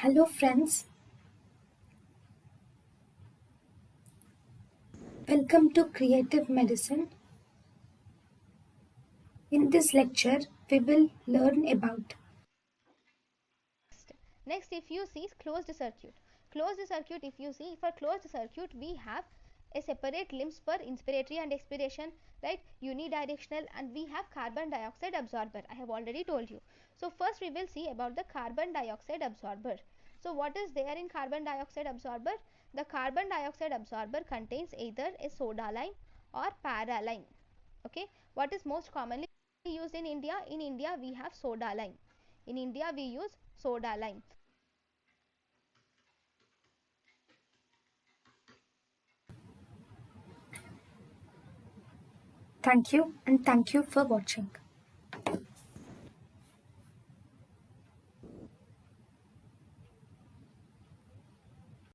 Hello friends, welcome to Creative Medicine. In this lecture, we will learn about Next, if you see closed circuit. Closed circuit, if you see, for closed circuit, we have a separate limbs for inspiratory and expiration, right? Unidirectional, and we have carbon dioxide absorber. I have already told you. So first we will see about the carbon dioxide absorber. So what is there in carbon dioxide absorber? The carbon dioxide absorber contains either a soda lime or paraline. Okay, what is most commonly used in India? In India, we have soda lime. In India, we use soda lime. thank you and thank you for watching.